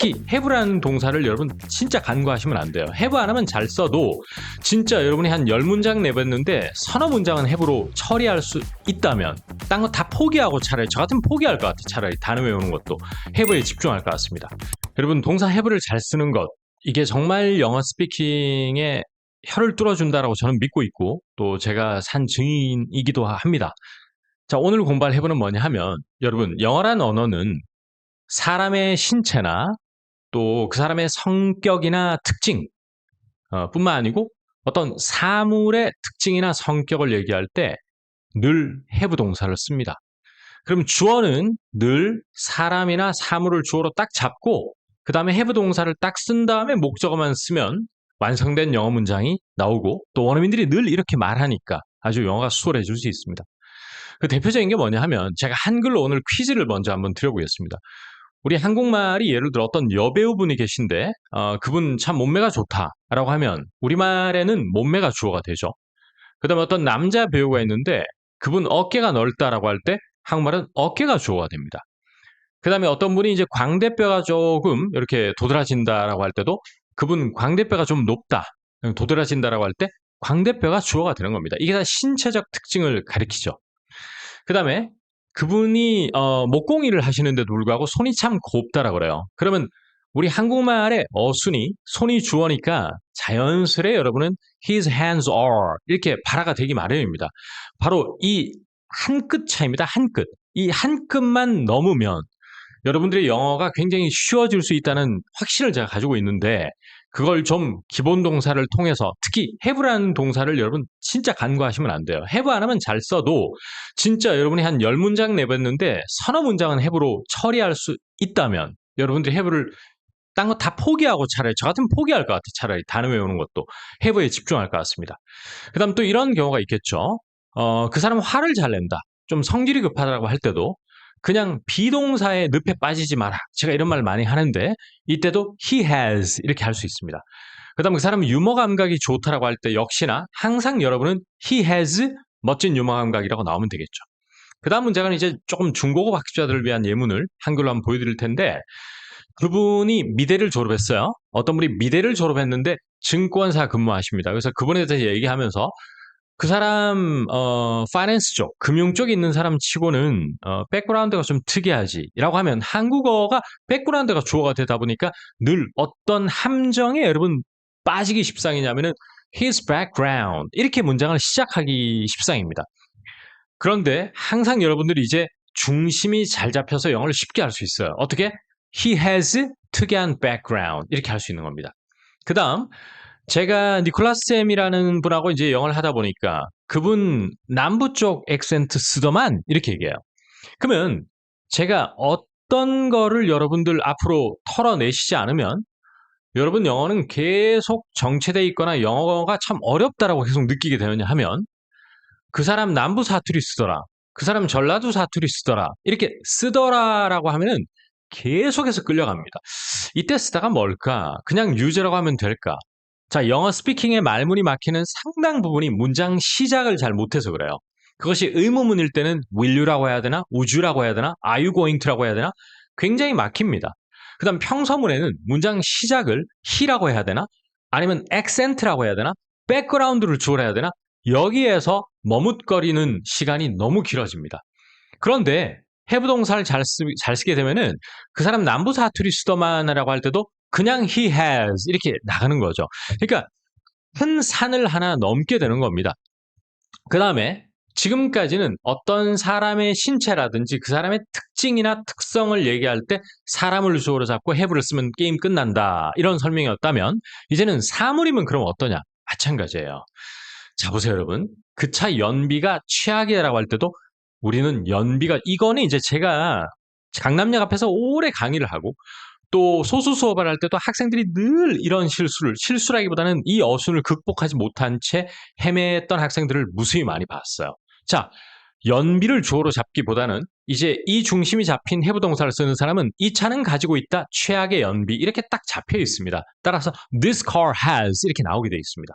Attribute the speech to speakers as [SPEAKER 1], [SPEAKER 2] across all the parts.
[SPEAKER 1] 특히 have라는 동사를 여러분 진짜 간과하시면 안 돼요. have 안 하면 잘 써도 진짜 여러분이 한 10문장 내봤는데 서너 문장은 have로 처리할 수 있다면 딴 거 다 포기하고 차라리 저 같으면 포기할 것 같아요. 차라리 단어 외우는 것도 have에 집중할 것 같습니다. 여러분 동사 have를 잘 쓰는 것 이게 정말 영어 스피킹에 혀를 뚫어준다라고 저는 믿고 있고 또 제가 산 증인이기도 합니다. 자, 오늘 공부할 have는 뭐냐 하면 여러분 영어란 언어는 사람의 신체나 또 그 사람의 성격이나 특징 뿐만 아니고 어떤 사물의 특징이나 성격을 얘기할 때 늘 have 동사를 씁니다. 그럼 주어는 늘 사람이나 사물을 주어로 딱 잡고 그 다음에 have 동사를 딱 쓴 다음에 목적어만 쓰면 완성된 영어 문장이 나오고 또 원어민들이 늘 이렇게 말하니까 아주 영어가 수월해질 수 있습니다. 그 대표적인 게 뭐냐 하면 제가 한글로 오늘 퀴즈를 먼저 한번 드려보겠습니다. 우리 한국말이 예를 들어 어떤 여배우분이 계신데 그분 참 몸매가 좋다라고 하면 우리말에는 몸매가 주어가 되죠. 그 다음에 어떤 남자 배우가 있는데 그분 어깨가 넓다라고 할 때 한국말은 어깨가 주어가 됩니다. 그 다음에 어떤 분이 이제 광대뼈가 조금 이렇게 도드라진다라고 할 때도 그분 광대뼈가 좀 높다, 도드라진다라고 할 때 광대뼈가 주어가 되는 겁니다. 이게 다 신체적 특징을 가리키죠. 그 다음에 그분이 목공일을 하시는데도 불구하고 손이 참 곱다라고 그래요. 그러면 우리 한국말의 어순이 손이 주어니까 자연스레 여러분은 his hands are 이렇게 발화가 되기 마련입니다. 바로 이 한 끗 차이입니다. 한 끗. 이 한 끗만 넘으면 여러분들의 영어가 굉장히 쉬워질 수 있다는 확신을 제가 가지고 있는데 그걸 좀 기본 동사를 통해서 특히 have라는 동사를 여러분 진짜 간과하시면 안 돼요. have 안 하면 잘 써도 진짜 여러분이 한 10문장 내봤는데 서너 문장은 have로 처리할 수 있다면 여러분들이 have를 딴 거 다 포기하고 차라리 저 같으면 포기할 것 같아요. 차라리 단어 외우는 것도 have에 집중할 것 같습니다. 그 다음 또 이런 경우가 있겠죠. 그 사람은 화를 잘 낸다. 좀 성질이 급하다고 할 때도 그냥 비동사의 늪에 빠지지 마라. 제가 이런 말 많이 하는데 이때도 he has 이렇게 할 수 있습니다. 그 다음 그 사람은 유머 감각이 좋다라고 할 때 역시나 항상 여러분은 he has 멋진 유머 감각이라고 나오면 되겠죠. 그 다음 문제는 이제 조금 중고급 학습자들을 위한 예문을 한글로 한번 보여드릴 텐데 그분이 미대를 졸업했어요. 어떤 분이 미대를 졸업했는데 증권사 근무하십니다. 그래서 그분에 대해서 얘기하면서 그 사람 파이낸스 쪽, 금융 쪽에 있는 사람 치고는 백그라운드가 좀 특이하지 라고 하면 한국어가 백그라운드가 주어가 되다 보니까 늘 어떤 함정에 여러분 빠지기 십상이냐면은 his background 이렇게 문장을 시작하기 십상입니다. 그런데 항상 여러분들이 이제 중심이 잘 잡혀서 영어를 쉽게 할 수 있어요. 어떻게? He has 특이한 background 이렇게 할 수 있는 겁니다. 그 다음 제가 니콜라스 쌤이라는 분하고 이제 영어를 하다 보니까 그분 남부 쪽 액센트 쓰더만 이렇게 얘기해요. 그러면 제가 어떤 거를 여러분들 앞으로 털어내시지 않으면 여러분 영어는 계속 정체되어 있거나 영어가 참 어렵다라고 계속 느끼게 되느냐 하면 그 사람 남부 사투리 쓰더라. 그 사람 전라도 사투리 쓰더라. 이렇게 쓰더라라고 하면은 계속해서 끌려갑니다. 이때 쓰다가 뭘까? 그냥 유저라고 하면 될까? 자, 영어 스피킹의 말문이 막히는 상당 부분이 문장 시작을 잘 못해서 그래요. 그것이 의문문일 때는 will you라고 해야 되나? would you라고 해야 되나? are you going to라고 해야 되나? 굉장히 막힙니다. 그 다음 평서문에는 문장 시작을 he라고 해야 되나? 아니면 accent라고 해야 되나? background를 주어야 해야 되나? 여기에서 머뭇거리는 시간이 너무 길어집니다. 그런데 have 동사를 잘 쓰게 되면은 그 사람 남부 사투리 쓰더만이라고 할 때도 그냥 he has 이렇게 나가는 거죠. 그러니까 큰 산을 하나 넘게 되는 겁니다. 그 다음에 지금까지는 어떤 사람의 신체라든지 그 사람의 특징이나 특성을 얘기할 때 사람을 주어로 잡고 have를 쓰면 게임 끝난다 이런 설명이었다면 이제는 사물이면 그럼 어떠냐? 마찬가지예요. 자 보세요 여러분. 그 차 연비가 최악이라고 할 때도 우리는 연비가 이거는 이제 제가 강남역 앞에서 오래 강의를 하고 또 소수 수업을 할 때도 학생들이 늘 이런 실수라기보다는 이 어순을 극복하지 못한 채 헤맸던 학생들을 무수히 많이 봤어요. 자, 연비를 주어로 잡기보다는 이제 이 중심이 잡힌 have 동사를 쓰는 사람은 이 차는 가지고 있다 최악의 연비 이렇게 딱 잡혀 있습니다. 따라서 this car has 이렇게 나오게 되어 있습니다.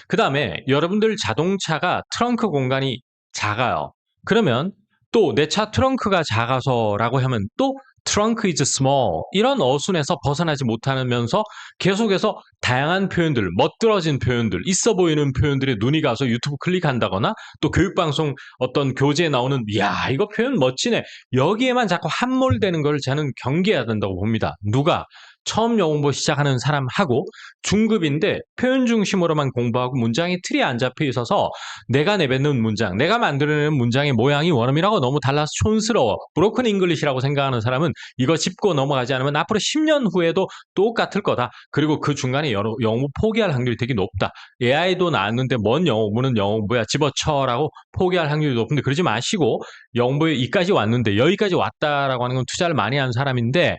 [SPEAKER 1] 그 다음에 여러분들 자동차가 트렁크 공간이 작아요. 그러면 또 내 차 트렁크가 작아서라고 하면 또 trunk is small 이런 어순에서 벗어나지 못하면서 계속해서 다양한 표현들, 멋들어진 표현들, 있어 보이는 표현들에 눈이 가서 유튜브 클릭한다거나 또 교육방송 어떤 교재에 나오는 야 이거 표현 멋지네 여기에만 자꾸 함몰되는 걸 저는 경계해야 된다고 봅니다. 누가? 처음 영어 공부 시작하는 사람하고 중급인데 표현 중심으로만 공부하고 문장이 틀이 안 잡혀 있어서 내가 내뱉는 문장, 내가 만들어내는 문장의 모양이 원어민하고 너무 달라서 촌스러워. 브로큰 잉글리시라고 생각하는 사람은 이거 짚고 넘어가지 않으면 앞으로 10년 후에도 똑같을 거다. 그리고 그 중간에 영어 공부 포기할 확률이 되게 높다. AI도 나왔는데 뭔 영어 공부는 영어 공부야 집어쳐라고 포기할 확률이 높은데 그러지 마시고 영어 공부에 이까지 왔는데 여기까지 왔다라고 하는 건 투자를 많이 한 사람인데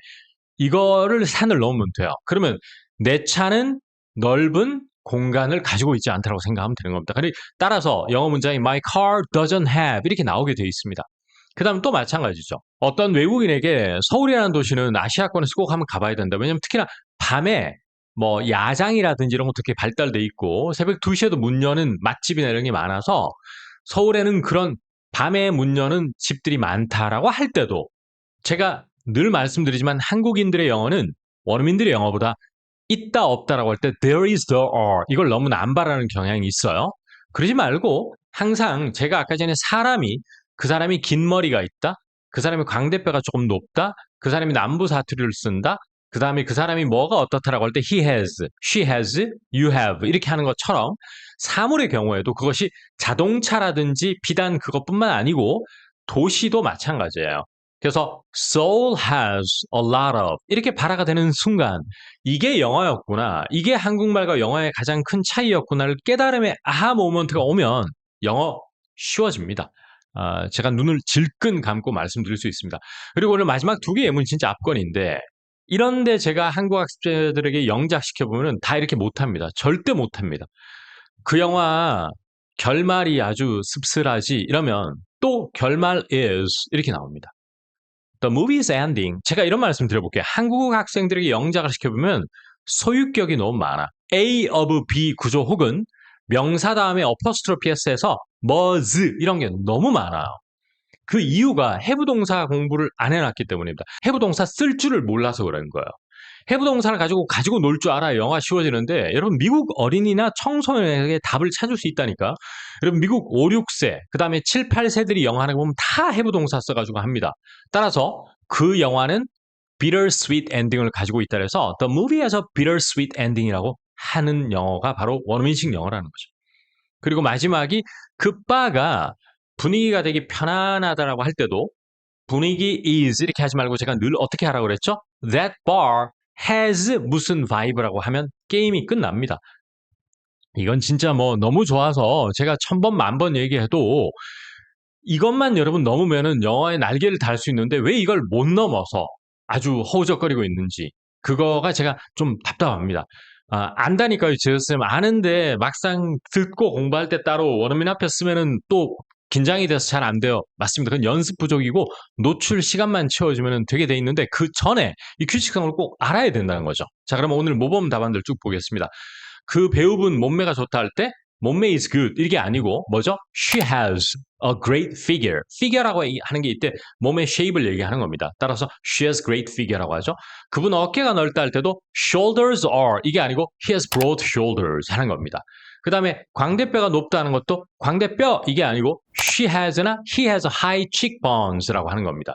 [SPEAKER 1] 이거를 산을 넘으면 돼요. 그러면 내 차는 넓은 공간을 가지고 있지 않다고 생각하면 되는 겁니다. 따라서 영어 문장이 My car doesn't have 이렇게 나오게 되어 있습니다. 그 다음 또 마찬가지죠. 어떤 외국인에게 서울이라는 도시는 아시아권에서 꼭 한번 가봐야 된다. 왜냐면 특히나 밤에 뭐 야장이라든지 이런 것도 되게 발달돼 있고 새벽 2시에도 문 여는 맛집이나 이런 게 많아서 서울에는 그런 밤에 문 여는 집들이 많다라고 할 때도 제가 늘 말씀드리지만 한국인들의 영어는 원어민들의 영어보다 있다 없다라고 할 때 there is, there are 이걸 너무 남발하는 경향이 있어요. 그러지 말고 항상 제가 아까 전에 그 사람이 긴 머리가 있다, 그 사람이 광대뼈가 조금 높다, 그 사람이 남부 사투리를 쓴다, 그 다음에 그 사람이 뭐가 어떻다라고 할 때 he has, she has, you have 이렇게 하는 것처럼 사물의 경우에도 그것이 자동차라든지 비단 그것뿐만 아니고 도시도 마찬가지예요. 그래서 Seoul has a lot of 이렇게 발화가 되는 순간 이게 영어였구나. 이게 한국말과 영어의 가장 큰 차이였구나를 깨달음의 아하 모먼트가 오면 영어 쉬워집니다. 제가 눈을 질끈 감고 말씀드릴 수 있습니다. 그리고 오늘 마지막 두 개의 예문 진짜 압권인데 이런데 제가 한국 학생들에게 영작시켜보면 다 이렇게 못합니다. 절대 못합니다. 그 영화 결말이 아주 씁쓸하지 이러면 또 결말 is 이렇게 나옵니다. The movie is ending. 제가 이런 말씀 드려볼게요. 한국 학생들에게 영작을 시켜보면 소유격이 너무 많아. A of B 구조 혹은 명사 다음에 어퍼스트로피 S에서 was 이런 게 너무 많아요. 그 이유가 have 동사 공부를 안 해놨기 때문입니다. have 동사 쓸 줄을 몰라서 그런 거예요. have 동사를 가지고 놀 줄 알아야 영어가 쉬워지는데 여러분 미국 어린이나 청소년에게 답을 찾을 수 있다니까. 여러분 미국 5, 6세 그 다음에 7, 8세들이 영어 하는 거 보면 다 have 동사 써가지고 합니다. 따라서 그 영화는 bittersweet ending을 가지고 있다 그래서 the movie has a bittersweet ending이라고 하는 영어가 바로 원어민식 영어라는 거죠. 그리고 마지막이 그 바가 분위기가 되게 편안하다라고 할 때도 분위기 is 이렇게 하지 말고 제가 늘 어떻게 하라고 그랬죠? That bar has 무슨 vibe라고 하면 게임이 끝납니다. 이건 진짜 뭐 너무 좋아서 제가 1000번, 10,000번 얘기해도 이것만 여러분 넘으면은 영어의 날개를 달 수 있는데 왜 이걸 못 넘어서 아주 허우적거리고 있는지 그거가 제가 좀 답답합니다. 안다니까요, 제우스님. 아는데 막상 듣고 공부할 때 따로 원어민 앞에 쓰면은 또 긴장이 돼서 잘 안 돼요. 맞습니다. 그건 연습 부족이고 노출 시간만 채워주면 되게 돼 있는데 그 전에 이 규칙성을 꼭 알아야 된다는 거죠. 자, 그러면 오늘 모범 답안들 쭉 보겠습니다. 그 배우분 몸매가 좋다 할 때 몸매 is good 이게 아니고 뭐죠? She has a great figure. figure라고 하는 게 이때 몸의 shape를 얘기하는 겁니다. 따라서 she has great figure라고 하죠. 그분 어깨가 넓다 할 때도 shoulders are 이게 아니고 he has broad shoulders 하는 겁니다. 그 다음에 광대뼈가 높다는 것도 광대뼈 이게 아니고 she has나 he has high cheekbones라고 하는 겁니다.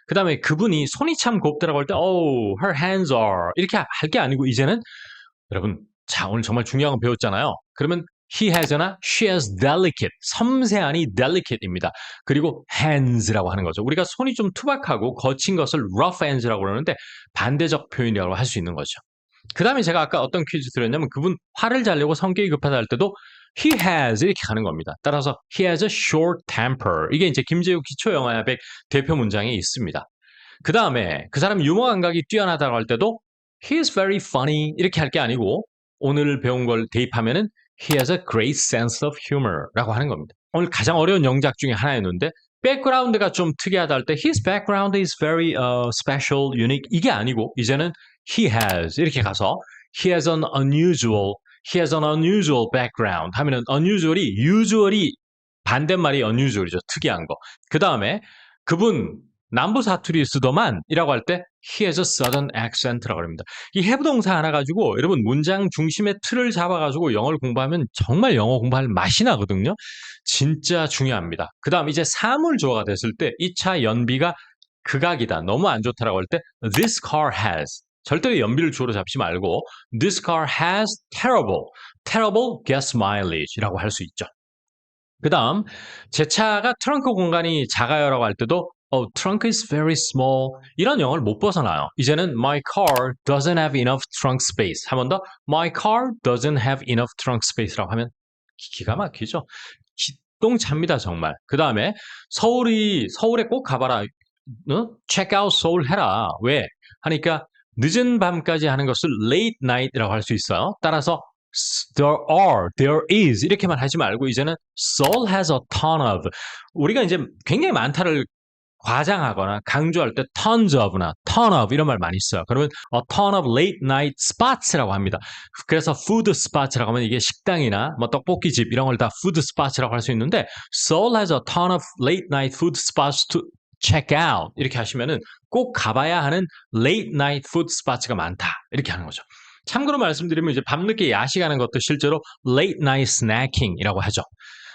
[SPEAKER 1] 그 다음에 그분이 손이 참 곱다라고 할 때 oh her hands are 이렇게 할 게 아니고 이제는 여러분 자 오늘 정말 중요한 거 배웠잖아요. 그러면 he has나 she has delicate 섬세하니 delicate입니다. 그리고 hands라고 하는 거죠. 우리가 손이 좀 투박하고 거친 것을 rough hands라고 그러는데 반대적 표현이라고 할 수 있는 거죠. 그 다음에 제가 아까 어떤 퀴즈 드렸냐면 그분 화를 잘 내고 성격이 급하다 할 때도 he has 이렇게 가는 겁니다. 따라서 he has a short temper 이게 이제 김재욱 기초영어야백 대표 문장에 있습니다. 그 다음에 그 사람 유머 감각이 뛰어나다고 할 때도 he is very funny 이렇게 할 게 아니고 오늘 배운 걸 대입하면은 he has a great sense of humor 라고 하는 겁니다. 오늘 가장 어려운 영작 중에 하나였는데 백그라운드가 좀 특이하다 할 때 his background is very special, unique 이게 아니고 이제는 he has 이렇게 가서 he has an unusual background 하면은 unusual이 usually 반대말이 unusual이죠. 특이한 거. 그 다음에 그분 남부 사투리 쓰더만 이라고 할 때 he has a southern accent라고 합니다. 이 have 동사 하나 가지고 여러분 문장 중심의 틀을 잡아가지고 영어를 공부하면 정말 영어 공부할 맛이 나거든요. 진짜 중요합니다. 그 다음 이제 사물주어가 됐을 때 이 차 연비가 극악이다. 너무 안 좋다라고 할 때 this car has. 절대로 연비를 주어로 잡지 말고 this car has terrible gas mileage라고 할 수 있죠. 그 다음 제 차가 트렁크 공간이 작아요라고 할 때도 trunk is very small 이런 영어를 못 벗어나요. 이제는 my car doesn't have enough trunk space. 한 번 더 my car doesn't have enough trunk space라고 하면 기가 막히죠. 기똥차입니다 정말. 그 다음에 서울에 꼭 가봐라. check out 서울 해라. 왜? 하니까 늦은 밤까지 하는 것을 late night이라고 할 수 있어요. 따라서 there is 이렇게만 하지 말고 이제는 Seoul has a ton of 우리가 이제 굉장히 많다를 과장하거나 강조할 때 tons of나 ton of 이런 말 많이 써요. 그러면 a ton of late night spots라고 합니다. 그래서 food spots라고 하면 이게 식당이나 뭐 떡볶이집 이런 걸 다 food spots라고 할 수 있는데 Seoul has a ton of late night food spots to check out 이렇게 하시면은 꼭 가봐야 하는 late night food spots가 많다 이렇게 하는 거죠. 참고로 말씀드리면 이제 밤늦게 야식하는 것도 실제로 late night snacking이라고 하죠.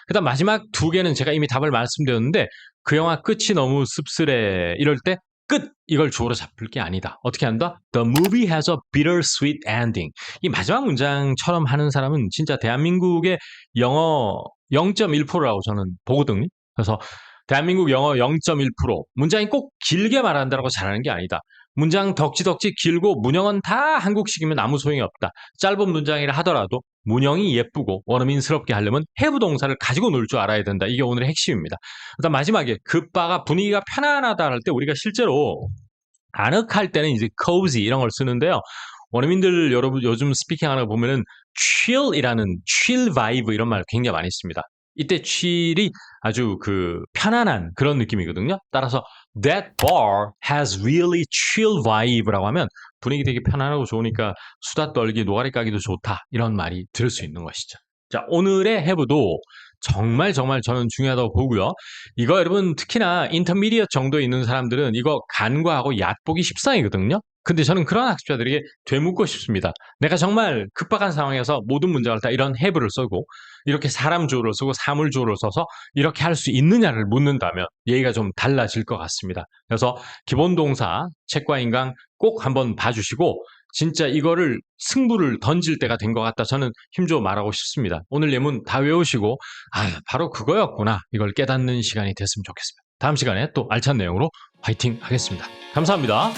[SPEAKER 1] 그다음 마지막 두 개는 제가 이미 답을 말씀드렸는데 그 영화 끝이 너무 씁쓸해 이럴 때 끝 이걸 주어로 잡을 게 아니다. 어떻게 한다? The movie has a bittersweet ending. 이 마지막 문장처럼 하는 사람은 진짜 대한민국의 영어 0.1%라고 저는 보거든요. 그래서 대한민국 영어 0.1% 문장이 꼭 길게 말한다고 잘하는 게 아니다. 문장 덕지덕지 길고 문형은 다 한국식이면 아무 소용이 없다. 짧은 문장이라 하더라도 문형이 예쁘고 원어민스럽게 하려면 have 동사를 가지고 놀 줄 알아야 된다. 이게 오늘의 핵심입니다. 그다음 마지막에 급바가 분위기가 편안하다 할 때 우리가 실제로 아늑할 때는 이제 cozy 이런 걸 쓰는데요. 원어민들 여러분 요즘 스피킹하는 거 보면은 chill이라는 chill vibe 이런 말 굉장히 많이 씁니다. 이때 chill이 아주 편안한 그런 느낌이거든요. 따라서 that bar has really chill vibe라고 하면 분위기 되게 편안하고 좋으니까 수다 떨기, 노가리 까기도 좋다. 이런 말이 들을 수 있는 것이죠. 자, 오늘의 have도 정말 저는 중요하다고 보고요. 이거 여러분 특히나 인터미디엇 정도에 있는 사람들은 이거 간과하고 얕보기 십상이거든요. 근데 저는 그런 학습자들에게 되묻고 싶습니다. 내가 정말 급박한 상황에서 모든 문장을 다 이런 have를 쓰고 이렇게 사람 주어를 쓰고 사물 주어를 써서 이렇게 할 수 있느냐를 묻는다면 얘기가 좀 달라질 것 같습니다. 그래서 기본 동사 책과 인강 꼭 한번 봐주시고 진짜 이거를 승부를 던질 때가 된 것 같다. 저는 힘줘 말하고 싶습니다. 오늘 예문 다 외우시고 바로 그거였구나. 이걸 깨닫는 시간이 됐으면 좋겠습니다. 다음 시간에 또 알찬 내용으로 화이팅 하겠습니다. 감사합니다.